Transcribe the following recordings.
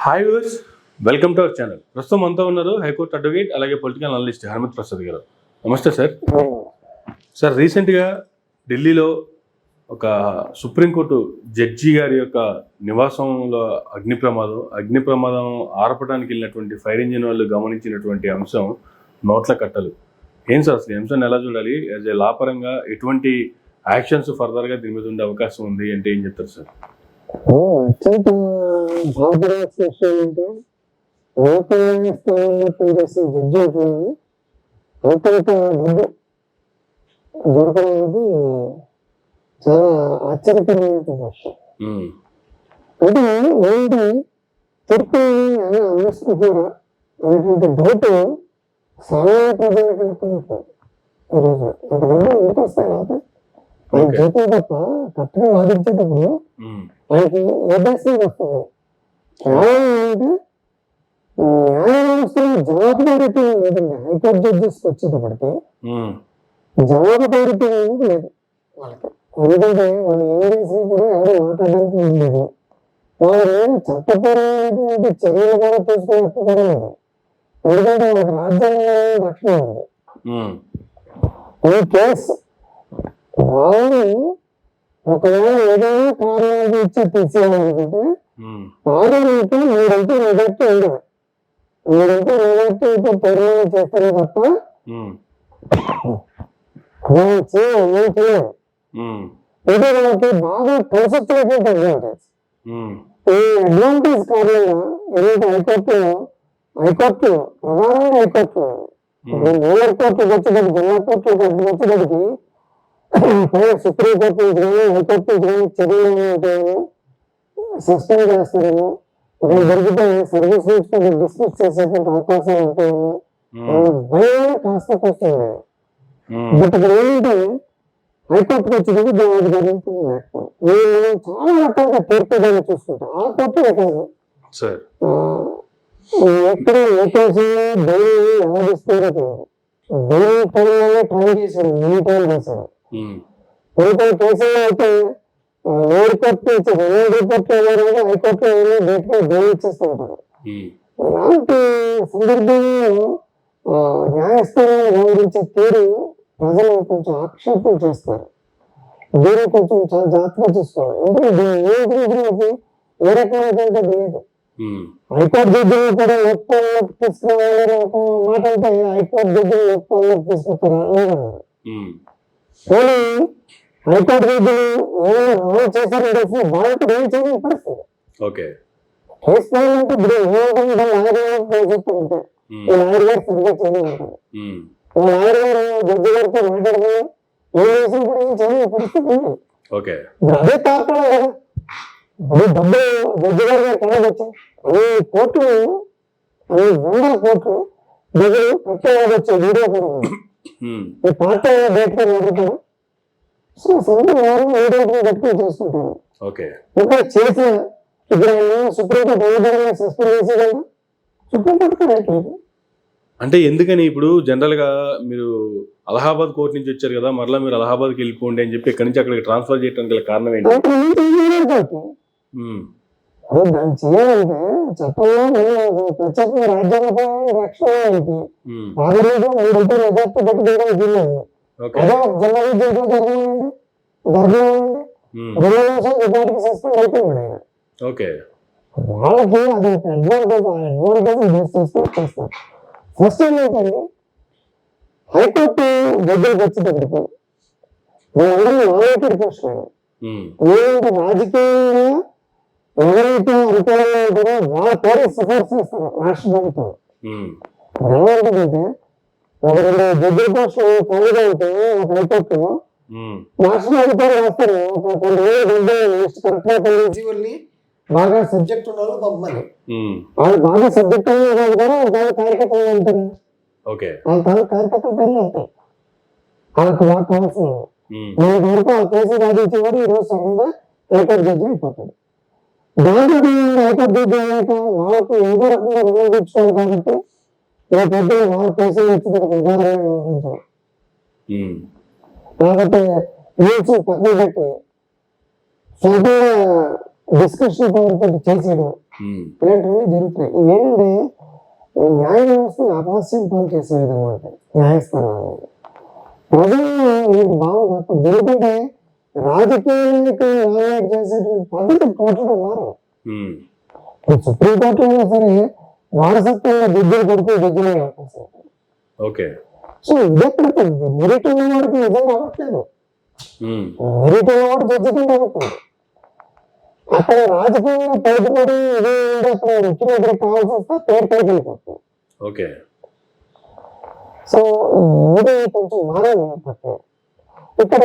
Hi viewers, welcome to our channel. ప్రస్తుతం మనతో ఉన్నారు హైకోర్టు అడ్వకేట్ అలాగే పొలిటికల్ అనలిస్ట్ హనుమత్ ప్రసాద్ గారు. నమస్తే సార్. సార్, రీసెంట్గా ఢిల్లీలో ఒక సుప్రీంకోర్టు జడ్జి గారి యొక్క నివాసంలో అగ్ని ప్రమాదం ఆర్పడానికి వెళ్ళినటువంటి ఫైర్ ఇంజిన్ వాళ్ళు గమనించినటువంటి అంశం నోట్ల కట్టలు. ఏం సార్ అసలు ఈ అంశాన్ని ఎలా చూడాలి? యాజ్ ఏ లా పరంగా ఎటువంటి యాక్షన్స్ ఫర్దర్గా దీని మీద ఉండే అవకాశం ఉంది అంటే ఏం చెప్తారు సార్? అత్యంత బాధపడాల్సిన విషయం ఏంటంటే లోక స్థానంలో పనిచేసే విద్యార్థులు అంతంత డబ్బు దొరకడం అనేది చాలా ఆశ్చర్యకరమైన విషయం. అంటే ఏంటి తిరుపతి ఎలా అందిస్తున్నారా అనేటువంటి డౌట్ సామాన్య ప్రజలకు కలుగుతున్నారు. ఈరోజు అంతకుముందు ఎంత వస్తాయి ఆయన జీతం తప్ప కట్టడం వాదించేటప్పుడు మనకి ఏదైనా వస్తుంది. కేవలం ఏంటంటే న్యాయ వ్యవస్థలో జవాబుదారీతనం లేదండి. హైకోర్టు జడ్జెస్కి వచ్చేటప్పటికి జవాబుదారీతనం అనేది లేదు వాళ్ళకి. ఎందుకంటే వాళ్ళు ఏం చేసినా కూడా ఎవరు మాట్లాడడానికి లేదు. వాళ్ళు చట్టపరమైనటువంటి చర్యలు కూడా తీసుకున్నట్టు కూడా లేదు. ఎందుకంటే వాళ్ళకి రాజ్యాంగ రక్షణ ఉంది. ఈ కేసు వాళ్ళు ఒకవేళ ఏదైనా కారణాలు ఇచ్చి తీసేయాలనుకుంటే పార్లమెంట్ మీరంటే మెజార్టీ ఉండదు. మీరంటే మెజార్టీ అయితే తీర్మానం చేస్తారే తప్ప చేయలేదు. ఇది మనకి బాగా కలిసొచ్చినటువంటి అడ్వాంటేజ్. ఈ అడ్వాంటేజ్ కారణంగా ఏదైతే హైకోర్టులో ప్రధానంగా హైకోర్టులో లోయర్ కోర్టుకు వచ్చేటప్పుడు జిల్లా కోర్టులకు వచ్చేటప్పటికి సుప్రీంకోర్టు నుంచి కానీ హైకోర్టు నుంచి కానీ చర్యలు సస్పెండ్ చేస్తారేమో, ఇక్కడ జరిగితే సర్వీస్ నుంచి డిస్మిస్ చేసేటువంటి అవకాశాలు ఉంటాయేమో భయం కాస్త వస్తుంది. బట్ ఇక్కడ ఏంటంటే హైకోర్టుకు వచ్చేటప్పుడు జవాబుదారీ లేకపోవడం. నేను చాలా రకాలుగా తీర్పుదాన్ని చూస్తుంటాం. ఆ కోర్టు రకాలు ఎక్కడ ఏ కేసు బెయిల్ ఎవరిస్తారో తెలియదు. బెయిల్ టైంలోనే ట్రై చేశారు, ఎన్ని టైం చేశారు. కొన్ని కేసుల్లో అయితే లోయర్ కోర్టు ఇచ్చారు, రిపోర్ట్ హైకోర్టులో డేట్గా బెయిల్ ఇచ్చేస్తూ ఉంటారు. ఇలాంటి సందర్భంలో న్యాయస్థానాలు వ్యవహరించే తీరు ప్రజలు కొంచెం ఆక్షేపణ చేస్తారు. దీన్ని కొంచెం చాలా జాగ్రత్తగా చూసుకోవాలి. ఎందుకంటే ఏ రకమైనటువంటి లేదు. హైకోర్టు జడ్జిని కూడా లోక్పాల్లోకి తీసుకురావాలని ఒక మాట అంటే హైకోర్టు జడ్జిని లోక్పాల్లోకి తీసుకుంటారా లేదన్నారు. కానీ హైకోర్టు జడ్జిని ఏమైనా రోల్ చేశారని తెలిసి వాళ్ళకి ఏం చేయని పరిస్థితి. కేసు పోవాలంటే ఇప్పుడు ఏమంటే లాయర్ చెప్తూ ఉంటారు, ఈ లాయర్ గారు సరిగ్గా చేయలేమంటారు. ఈ లాయర్ గారు జడ్జి గారితో మాట్లాడుకుని ఏం చేసినా కూడా ఏం చేయని పరిస్థితి ఉంది. ఇప్పుడు అదే కాకుండా కదా ఇప్పుడు డబ్బులు జడ్జి గారి గారు కళకు వచ్చాయి. అన్ని కోర్టులు, అన్ని వందల కోర్టులు డబ్బులు ప్రత్యేకంగా వచ్చే వీడియో కూడా ఉంది. ఈ పార్టీ డేట్ గా పెట్టుకుంటారు. సో సొంత వారు ఏ డేట్ గా పెట్టుకుని చేసుకుంటారు. ఇంకా చేసిన ఇప్పుడు సుప్రీంకోర్టు ఏ విధంగా సస్పెండ్ చేసేదాన్ని సుప్రీంకోర్టు రైట్ లేదు. అంటే ఎందుకని ఇప్పుడు జనరల్ గా మీరు అలహాబాద్ కోర్టు నుంచి వచ్చారు కదా, మరలా మీరు అలహాబాద్కి వెళ్ళిపోండి అని చెప్పి ఇక్కడి నుంచి అక్కడికి ట్రాన్స్ఫర్ చేయడానికి గల కారణం ఏంటి? దాన్ని చేయాలంటే చట్టంలో ప్రత్యేకంగా రాజ్యాంగ రక్షణ పార్లమెంట్ లో 3 మెజార్టీ బట్టి చేయడానికి వీల్లేదు. అదే జిల్లా విద్యార్థులు గర్భండి 2 నిమిషాలు విద్యార్థికి సస్పెండ్ అయిపోయింది ఆయన. వాళ్ళకి అది అడ్వాంటేజ్ చేస్తారు. ఫస్ట్ ఏంటంటే హైకోర్టు జడ్జిలకు వచ్చేటప్పటికి వాళ్ళందరూ నామినేటెడ్ పోస్టులు. ఏంటంటే రాజకీయంగా ఎవరైతే అనుకూలంగా ఉంటారో వాళ్ళ పేరు సిఫార్సు చేస్తారు రాష్ట్ర ప్రభుత్వం. ఏమంటుందంటే ఒక 2 జడ్జిల పోస్టులు ఖాళీగా ఉంటే ఒక హైకోర్టులో రాష్ట్ర అధికారులు రాస్తారు. ఒక 2,000 లిస్ట్ కరెక్ట్ గా కలిసి వాళ్ళని బాగా సబ్జెక్ట్ ఉన్నారో పంపాలి. వాళ్ళు బాగా సబ్జెక్ట్ అయ్యేవాళ్ళు కూడా వాళ్ళ కార్యకర్తలు ఉంటారు. వాళ్ళ కార్యకర్తల పేర్లు ఉంటాయి. వాళ్ళకి మాకు కావాల్సింది మనకి వరకు ఆ కేసు సాధించేవాడు ఈరోజు సరిగ్గా హైకోర్టు జడ్జి అయిపోతాడు. దాంట్లో హైకోర్టు జడ్జి అయ్యాక వాళ్ళకు ఏదో రకంగా రుణం తెచ్చుకోవాలి కాబట్టి ఇలా పెద్ద వాళ్ళ కేసులు వచ్చేటప్పుడు ఉదాహరణగా వ్యవహరించారు. కాబట్టి పక్కన పెట్టి సొంతంగా డిస్కషన్ పవర్ తోటి చేసేయడం ఇలాంటివన్నీ జరుగుతున్నాయి. ఇవేంటంటే న్యాయ వ్యవస్థను అపహాస్యం పాలు చేసే విధంగా ఉంటాయి న్యాయస్థానం అనేది. ప్రజలు వీళ్ళకి బాగా తప్పదు. ఎందుకంటే రాజకీయ నాయకులు నాయకులు చేసేటువంటి పద్ధతి కోర్టులో మారు. సుప్రీంకోర్టులో అయినా సరే వారసత్వంగా జడ్జిలు కొడుకు జడ్జిలే అవకాశం. ఓకే. సో ఇదెక్కడ మెరిట్ ఉన్న వాడికి నిజంగా అవ్వట్లేదు, మెరిట్ ఉన్నవాడు జడ్జి కింద అవ్వట్లేదు. అక్కడ రాజకీయంగా పలుకుబడి ఇది అక్కడ ముఖ్యమంత్రి కావాల్సి వస్తే పేరు పైకి వెళ్ళిపోతుంది. ఓకే. సో ఇది కొంచెం మారాలి ప్రక్రియ. ఇక్కడ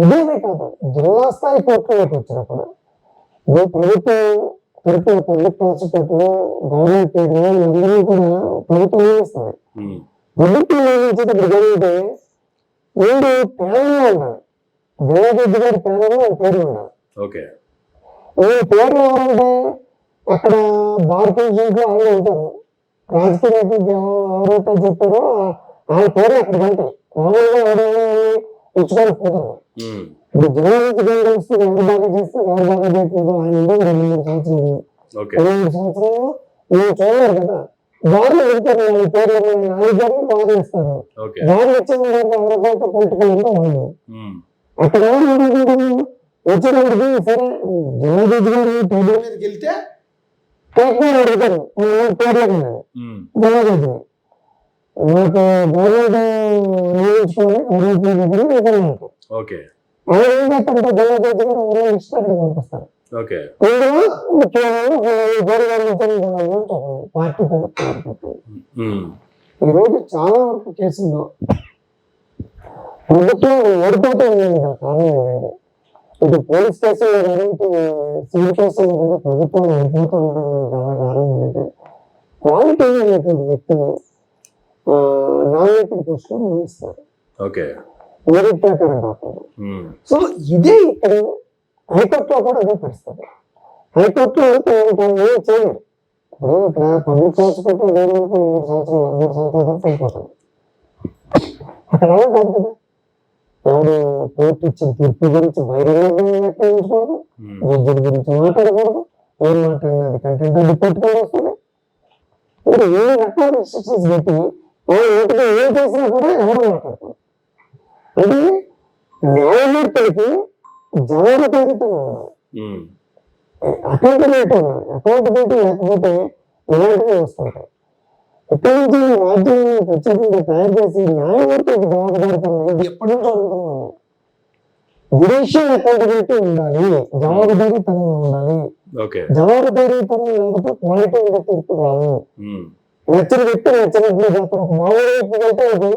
ఇదేమే కాదు, జిల్లా స్థాయి కోర్టులోకి వచ్చినప్పుడు ప్రభుత్వ పబ్లిక్ ప్రాసిక్యూటర్లు గవర్నమెంట్ అందరూ కూడా ప్రభుత్వం నియమిస్తుంది. ప్రభుత్వం నియమించేటప్పుడు ఏంటంటే వీడు ప్యానల్లో ఉండాలి, జిల్లా జడ్జి గారి ప్యానల్లో పేరు ఉండాలి. ఓకే. ఈ పేర్లు ఎవరంటే అక్కడ బార్ ప్రెసిడెంట్లు వాళ్ళు ఉంటారు, రాజకీయ నాయకులు ఎవరైతే చెప్పారో వాళ్ళ పేర్లు అక్కడికి వెళ్తాయి. మామూలుగా ఎవరైనా ఇచ్చుకోవాలి కుదరదు. ఇప్పుడు జిల్లా నుంచి కలిస్తే ఎవరు బాగా చేస్తే ఎవరు బాగా చేయట్లేదు ఆయన 2-3 సంవత్సరాలు 2 సంవత్సరాలు నేను చూడలేరు కదా. బార్లు వెళ్తారు, వాళ్ళ పేర్లు 4 పేర్లు బాగా ఇస్తారు. బార్లు వచ్చిన ఎవరికైతే పొలిటికల్ ఉంటే వాళ్ళు అక్కడ వచ్చేటప్పటికి సరే జిల్లా జడ్జి గారు టేబుల్ మీదకి వెళ్తే పేపర్ అడుగుతారు పేర్లు జిల్లా జడ్జి నాకు గవర్నమెంట్ నియమించుకోవాలి గవర్నమెంట్. అలా ఏం చేస్తారంటే జిల్లా జడ్జి గారు ఎవరో లిస్ట్ అక్కడికి పంపిస్తారు. ఇందులో పార్టీ ఈరోజు చాలా వరకు కేసుల్లో ప్రభుత్వం ఓడిపోతూ ఉందండి. కారణం ఏంటంటే ఇటు పోలీస్ కేసుల్లో కానీ ఇటు సివిల్ కేసుల్లో కానీ ప్రభుత్వం ఓడిపోతూ ఉండడం కారణం ఏంటంటే క్వాలిటీ అనేటువంటి వ్యక్తిని నామినేటెడ్ పోస్ట్ లో నియమిస్తారు, మెరిట్ ప్రకారం కాకుండా. సో ఇదే ఇక్కడ హైకోర్టులో కూడా అదే పరిస్థితి. హైకోర్టులో ఏం చేయరు. ఇప్పుడు ఇక్కడ పబ్లిక్ ప్రాసిక్యూటర్ 3 సంవత్సరాలు అయిపోతుంది. అక్కడ అలా కాదు కదా, ఎవరు కోర్టు ఇచ్చిన తీర్పు గురించి బహిరంగంగా వ్యాఖ్యానించకూడదు, జడ్జి గురించి మాట్లాడకూడదు, ఏం మాట్లాడినది కంటెంట్ రిపోర్ట్ కూడా వస్తుంది. మీరు ఏ రకాల రిస్ట్రిక్షన్స్ పెట్టి ఇంటికి ఏం చేసినా కూడా ఎవరు మాట్లాడతారు. అంటే న్యాయమూర్తులకి జవాబుదారీతనం ఉండాలి, అకౌంటబిలిటీ ఉండాలి. అకౌంటబిలిటీ లేకపోతే ఇలాంటివి వస్తుంటాయి. ఇక్కడి నుంచి రాజ్యాంగం ప్రత్యేకంగా తయారు చేసి న్యాయమూర్తులకు జవాబుదారీతనం ఇది ఎప్పటి నుంచో అనుకున్నాను. జ్యుడిషియల్ అకౌంటబిలిటీ ఉండాలి, జవాబుదారీతనం ఉండాలి. జవాబుదారీతనం లేకపోతే క్వాలిటీ ఉండే తీర్పు రావు. నచ్చిన వ్యక్తి నచ్చినట్లు చేస్తారు. ఒక మామూలు వ్యక్తికి అయితే అది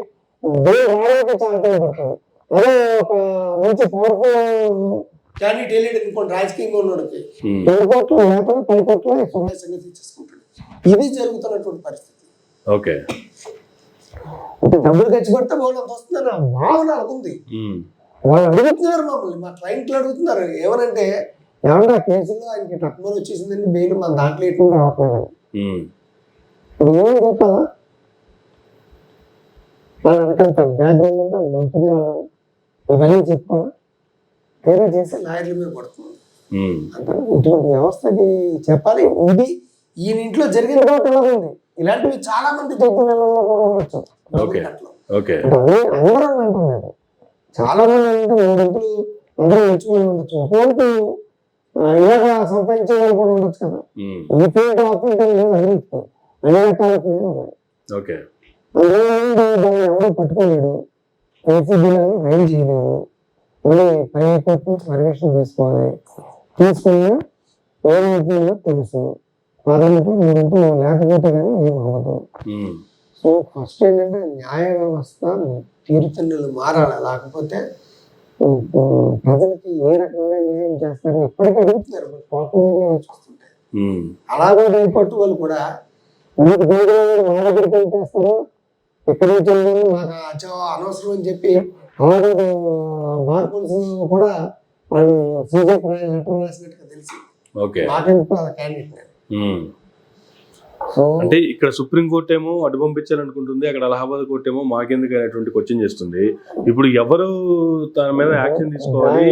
దేవుడు రావడానికి చాలా టైం పడుతుంది. అదే ఒక మంచి పవర్ఫుల్ క్యాండిడేట్ వెళ్ళాడు అనుకోండి, రాజకీయంగా ఉన్నోడికి 2 కోట్లు లేకపోతే 10 కోట్లు సంగతి తీసుకుంటాడు. ఇది జరుగుతున్నటువంటి పరిస్థితి. అంటే డబ్బులు ఖర్చు పెడితే వాళ్ళు అంత వస్తుందని భావన అనుకుంది. వాళ్ళు అడుగుతున్నారు మమ్మల్ని, మా క్లయింట్లు అడుగుతున్నారు ఏమనంటే ఏమన్నా కేసులో ఆయనకి టక్మని వచ్చేసిందండి, బెయిల్ మన దాంట్లో ఎటువంటి రావట్లేదు. ఇప్పుడు ఏమని చెప్పాలా, వాళ్ళు అనుకుంటాం బ్యాక్గ్రౌండ్ ఉందా మంత్రి ఇవన్నీ చెప్పుకోవాలి, తీరా చేసి లాయర్ల మీద పడుతుంది. ఇటువంటి వ్యవస్థకి చెప్పాలి. ఇది ఈయన ఇంట్లో జరిగిన కూడా ఉంది. ఇలాంటివి చాలా మంది జడ్జిలలో కూడా ఉండొచ్చు. అందరూ అంటున్నారు, చాలా మంది అంటే 3 గంటలు అందరూ నేర్చుకుని ఉండొచ్చు. ఒకరికి ఇలాగ సంపాదించే వాళ్ళు కూడా ఉండొచ్చు కదా. ఈ ఫీల్డ్ ఆ ఫీల్డ్ లేదు, అన్ని రకాల ఫీల్డ్ ఉన్నాయి. అందులో దాన్ని ఎవరో పట్టుకోలేడు, ఏసీబీలను రైడ్ చేయలేదు, మళ్ళీ హైకోర్టు పర్మిషన్ తీసుకోవాలి. తీసుకున్నా ఏమైతుందో తెలుసు, పార్లమెంట్లో 3 గంటలు లేకపోతే కానీ ఏం అవ్వదు. సో ఫస్ట్ ఏంటంటే న్యాయ వ్యవస్థ తీరుతెన్నులు మారాలి, లేకపోతే ప్రజలకి ఏ రకంగా న్యాయం చేస్తారు ఇప్పటికీ అడుగుతున్నారు. సోషల్ మీడియా చూస్తుంటే అలాగే హైకోర్టు వాళ్ళు కూడా మీకు దేవుడు మా దగ్గరికి ఏం చేస్తారు, ఎక్కడి నుంచి వెళ్ళి మాకు అనవసరం అని చెప్పి అలాగే మార్పులు కూడా వాళ్ళు సీజన్ లెటర్ రాసినట్టుగా తెలిసి మాకెందుకు అలా క్యాండిడేట్. అంటే ఇక్కడ సుప్రీంకోర్టు ఏమో అడ్డు పంపించాలనుకుంటుంది, అక్కడ అలహాబాద్ కోర్టు ఏమో మాకెందుకు అనేటువంటి క్వశ్చన్ చేస్తుంది. ఇప్పుడు ఎవరు దాని మీద యాక్షన్ తీసుకోవాలి?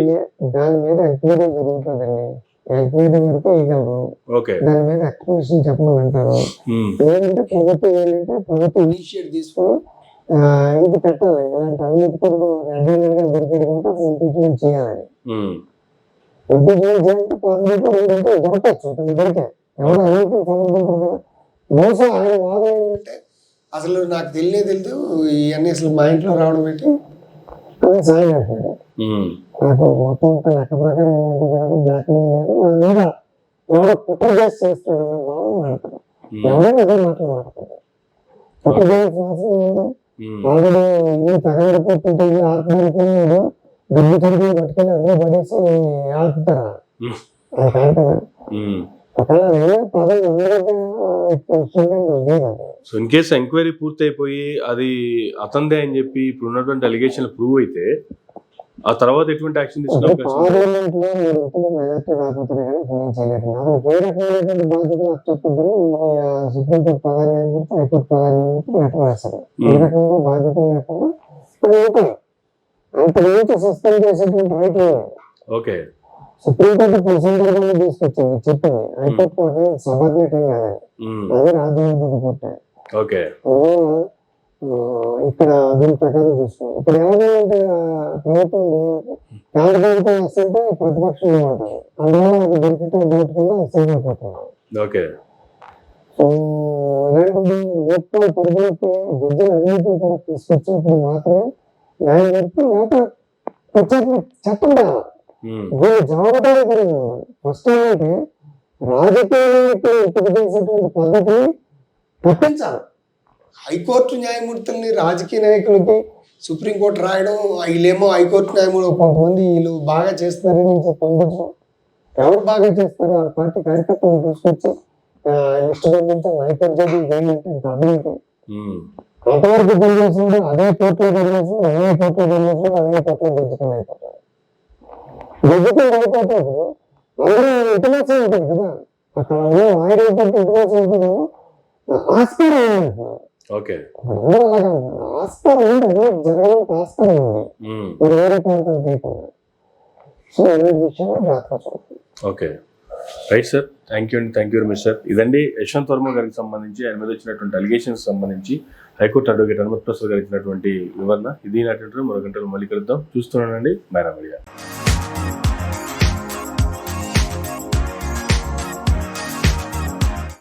దాని మీద ఎంక్వైరీ జరుగుతుందండి. ఎల్కేజీ వరకు వేయగలరు. ఓకే. దాని మీద ఎక్స్ప్లెనేషన్ చెప్పమని అంటారు. లేదంటే ప్రభుత్వం ఏంటంటే ప్రభుత్వం ఇనిషియేట్ తీసుకుని ఇది పెట్టాలి, ఇలాంటి అవినీతి పనులు రెడ్డిగా దొరికేటంటే అసలు ఇంప్లిమెంట్ చేయాలని. ఇంప్లిమెంట్ చేయాలంటే ప్రభుత్వం ఏంటంటే దొరకచ్చు, దొరికే ఎవరు అవినీతి సమర్థించారు కదా. బహుశా ఆయన వాదన ఏంటంటే అసలు నాకు తెలియదు ఇవన్నీ అసలు మా ఇంట్లో రావడం ఏంటి అని సాయం అంటాడు. నాకు మొత్తం ఒక లెక్క ప్రకారం ఏంటంటే బ్లాక్ మెయిల్ లేదు, నా మీద ఎవరో కుట్ర చేసి చేస్తాడు భావన మాడతాడు. ఎవరైనా అదే మాట్లాడతాడు. కుట్ర చేయాల్సిన అవసరం ఏంటో ఆల్రెడీ ఇల్లు తగలడిపోతుంటే ఇల్లు ఆత్మహత్యలు డబ్బు చదువులు పట్టుకుని అందరూ పడేసి ఆడుతారా అది కాదు కదా. ఒకవేళ వేరే పదవి అందరికీ లేదు. సో ఇన్ కేసు ఎంక్వైరీ పూర్తి అయిపోయి అది అతందే అని చెప్పి ఇప్పుడు ఉన్నటువంటి అలిగేషన్ ప్రూవ్ అయితే ఆ తర్వాత ఎటువంటి యాక్షన్ తీసుకున్నాం? పార్లమెంట్ లో మీరు మెజార్టీ రాకపోతే కానీ ఫోన్ చేయలేదు. నాకు ఏ రకమైనటువంటి బాధ్యత నాకు చెప్తుందని సుప్రీంకోర్టు ప్రధాన న్యాయమూర్తి, హైకోర్టు ప్రధాన న్యాయమూర్తి లెటర్ రాశారు. ఏ రకంగా బాధ్యత లేకుండా అది ఉంటాయి. అంత నుంచి సస్పెండ్ చేసేటువంటి రైట్ లేదు. ఓకే. సుప్రీంకోర్టు కొన్ని సందర్భంలో తీసుకొచ్చింది, చెప్పింది. హైకోర్టు కోర్టు సబార్డినేట్ ఏం కాదని, అదే రాజ్యాంగ కోర్టు. ఓకే. ఇక్కడ దీని ప్రకారం చూసుకోవాలి. ఇప్పుడు ఏమైందంటే ప్రభుత్వం కేంద్ర ప్రభుత్వం వస్తుంటే ప్రతిపక్షంలో ఉంటుంది, అందువల్ల అది దొరికితే దొరకకుండా సేవ్ అయిపోతున్నాం. ఓకే. సో ఇలాంటిది లోపల పరిధిలోకి జడ్జిలు అన్నింటినీ కూడా తీసుకొచ్చినప్పుడు మాత్రమే న్యాయం జరిపి లేక ప్రత్యేక చట్టం కావాలి. దీన్ని జవాబుదారీ కలిగి ఉండాలి. ఫస్ట్ ఏంటంటే రాజకీయాలకు ఉపయోగించేటువంటి పద్ధతిని తప్పించాలి. హైకోర్టు న్యాయమూర్తుల్ని రాజకీయ నాయకులకి సుప్రీంకోర్టు రాయడం, వీళ్ళేమో హైకోర్టు న్యాయమూర్తులు కొంతమంది వీళ్ళు బాగా చేస్తున్నారని పొందడం. ఎవరు బాగా చేస్తారు? ఆ పార్టీ కార్యకర్తలు తీసుకొచ్చి ఇష్టపడించే హైకోర్టు జడ్జి చేయాలంటే ఇంకా అభివృద్ధి. కొంతవరకు పనిచేసినాడు అదే కోర్టులో పనిచేసినాడు, అదే కోర్టులో పనిచేసినాడు, అదే కోర్టులో జడ్జికం అయిపోతాడు. జడ్జికం అయిపోతాడు అందరూ ఇంటిమేషన్ ఉంటుంది కదా, అక్కడ ఆయన ఇంటిమేషన్ ఉంటుంది, ఆస్కారం ఏమంటున్నారు. ఓకే. అందరూ అలాగే ఉంటారు. ఆస్కారం ఉంది, జరగడానికి ఆస్కారం ఉంది, మరి వేరే ప్రాంతాలు లేకుండా. సో ఇలాంటి విషయంలో జాగ్రత్త. Okay, right sir. Thank you అండి, thank you very much sir. ఇదండి యశ్వంత్ వర్మ గారికి సంబంధించి ఆయన మీద వచ్చినటువంటి అలిగేషన్స్ సంబంధించి హైకోర్టు అడ్వకేట్ హనుమత్ ప్రసాద్ గారు ఇచ్చినటువంటి వివరణ. ఇది నాటి మరో గంటలు మళ్ళీ కలుద్దాం. చూస్తున్నానండి మైరా మీడియా.